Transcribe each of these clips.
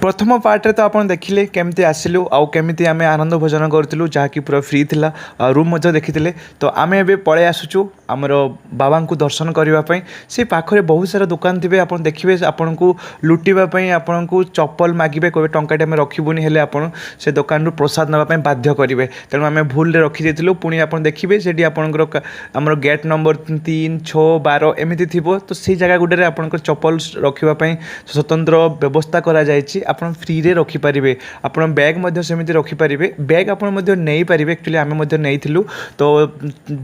प्रथम पार्ट तो आप देखिले केमती आसिलु आउ केमिति आमे आनंद भोजन करूँ जहाँकि पूरा फ्री थिला रूम देखी तो आमे एबे पळे आसुचु आमर बाबा को दर्शन करने से पाखरे बहुत सारा दुकान थे आप देखिए आपन को लुटापी आपन को चप्पल मागे कहे टंकाटे आम रखबूनी हेले आपन से दुकान प्रसाद नापी बाध्य करेंगे तेणु आम भूल रखी देलु पुणी आप देखिए से आपंकर आमर गेट नंबर 3, 6, 12 एमती थी तो से जगह गुटे आपंकर चप्पल रखापी स्वतंत्र व्यवस्था कर फ्री रे रखिपारे आप बैग सेमती रखिपारे बैग आपरे एक्चुअली आम नहीं तो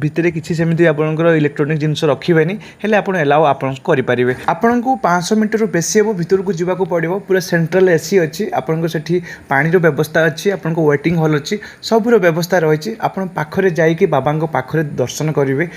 भितर किसी सेमती आपंकर इलेक्ट्रोनिक जिनस रखिबेनी हेले आप एलाउ आप करेंगे आपन को 500 मीटर बेसी हे भितर को जावाक पड़ो पूरा सेंट्रल एसी अच्छी आपन से पानी व्यवस्था अच्छी आपन को वेटिंग हॉल अच्छी सबूर व्यवस्था रही आपन पाखरे जाइए बाबा पाखरे दर्शन करेंगे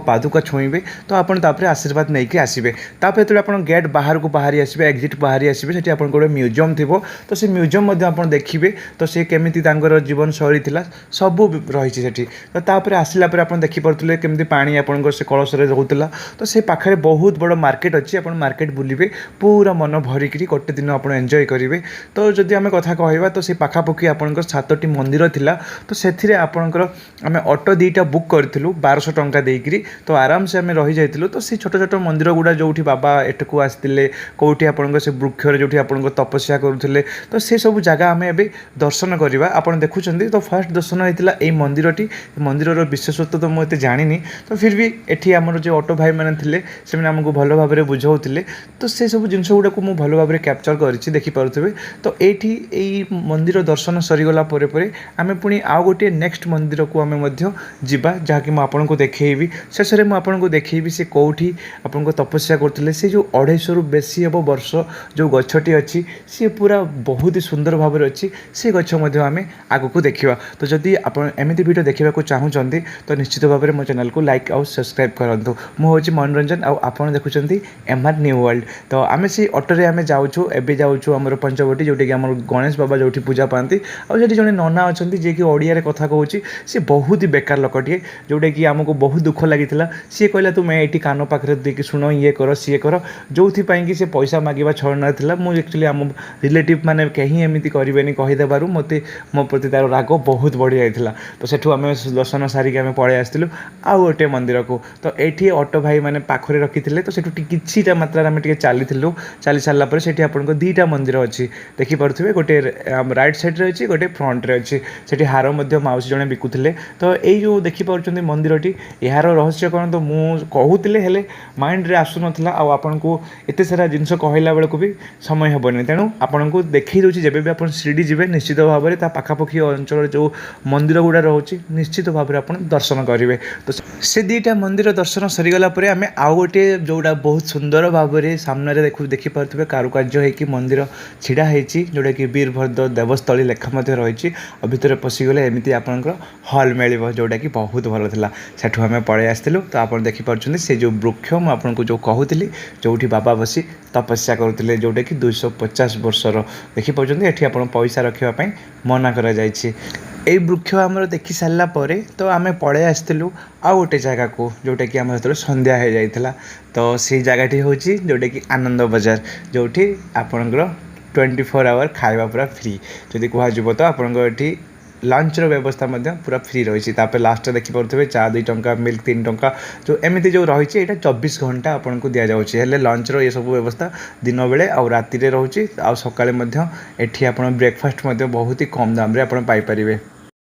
पादुका छुईबे तो आपन आशीर्वाद नहीं कि आसबे जो आप गेट बाहर को बाहरी आसबे एक्जिट बाहरी आसबे से आप गोटे म्यूजियम थी तो से म्यूजियम आप देखिए तो सी केमी जीवन शैली थी सबू रही तो तापर आसला आप देखिपे केमी पानी आपन से कलश रोला तो से पाखे बहुत बड़ मार्केट अच्छी आप मार्केट बुलिबे पूरा मन भरिक गोटे दिन आप एंजॉय करेंगे तो जदि आम कथा कहवा तो से पाखापाखि आपंकर 7टी मंदिर थिला तो से आपंकर आम ऑटो 2टा बुक करूँ 1200 टंका देकरी तो आराम से आम रही जाइलु तो से छोट छोट मंदिर गुड़ा जो बाबा एठू आसते कौटी आप से वृक्ष जो आप तपस्या करुले तो से सब जगह आम ए दर्शन करवा आप देखुं तो फर्स्ट दर्शन होता है मंदिरटी मंदिर विशेषत्व तो मुझे जानी तो फिर भी एठी आमर जो ऑटो भाई मैंने से आमको भल भाव में बुझाऊे तो से सब जिन गुड़ा को मुझे भल भाव में कैप्चर कर देखिपे तो ये मंदिर दर्शन सरीगला आम पुणी आउ गोटे नेक्स्ट मंदिर को आम जावा जहाँकि मुझे देखी शेष में आपको देखी से कौटी आपन तपस्या करते से जो 250 रु बेसी हम वर्ष जो गछटी अच्छी सी पूरा बहुत ही सुंदर भाव में अच्छी से गछ आम आगू देखा तो जदि आप एमती वीडियो देखा चाहूँगी तो निश्चित भाव में मो चैनल को लाइक आउ सब्सक्राइब करूँ मुझे मनोरंजन आप देखुं एमआर न्यू वर्ल्ड तो आम से ऑटोरे आम जाऊँ एवं जाऊँ आम पंचवटी जोटा कि आम गणेश बाबा जो पूजा पाती आठ जड़े नना अच्छा जी कि ओडिया कथा कहूँ सी बहुत ही बेकार लोकटे जोटा कि आमको बहुत दुख लगी सी कहला तुम ये कान पाखे देखिए शुण ये कर सी कर जो कि सी पैसा मांगा छड़ ना मुझे एक्चुअली आम रिलेटिव मैंने कहीं एमती करें कहीदेवर मत मो प्रति तार राग बहुत बढ़ी जाता तो सेठू आम दर्शन सारिक आम पलि आसलु आउ गोटे मंदिर को तो ये ऑटो भाई मैंने पाखरे रखी तो सेठू कि मात्रा आम चली सारापर से आपको 2टा मंदिर अच्छी देखिपे गोटे राइट साइड्रे अच्छी गोटे फ्रंट्रे अच्छी से हार मौसी जड़े बिकुले तो यही जो देखिपुं मंदिरटी यार रहस्य कौन तो मुझे कहते हेले माइंड रे आसु नाला आपन को एत सारा जिनस कहला बेलू भी समय हेनी तेणु आपन को देखी दूसरी जब भी आप शिरडी जी निश्चित भाव में पाखापाखि अंचल जो मंदिर गुड़ा रोचे निश्चित भाव में आप दर्शन करेंगे तो से 2टा मंदिर दर्शन सरीगला आम आउ गोटे जोड़ा बहुत सुंदर भाव में सामने देखिपे कारुकार्य होगी मंदिर छिड़ा होती जोटा कि वीरभद्र देवस्थली लेखा रही और भितर पशिगले एमती आपंकर हल मिल जोटा कि बहुत भल था सेठू आम पलि आसलु तो आप देखिपुं से जो वृक्ष मुझे जो कहूली जो बाबा बसी तपस्या करुले जोटा कि 250 वर्षर देखिपुं ये आप पैसा रखापी मना कर यही वृक्ष आम देखी सारा तो आम पलि आसलु आउ गोटे जगह को जोटा कि आम जो संध्या हो जाता तो से जगहटी हूँ जोटा कि आनंद बजार जोटी आपणकर 24 आवर खाଇବା पूरा फ्री जदि कह तो आपंकर लंचर व्यवस्था पूरा फ्री रही लास्ट देखिपे चा 2 टंका मिल्क 3 टंका जो एमती जो रही है 24 घंटा आपन को दि जाऊँगी हेल्ले लंचर ये सब व्यवस्था दिन बेले आउ राति रोचे आउ सकाळे एठी आपन ब्रेकफास्ट बहुत ही कम दाम रे आपन पाई परिबे।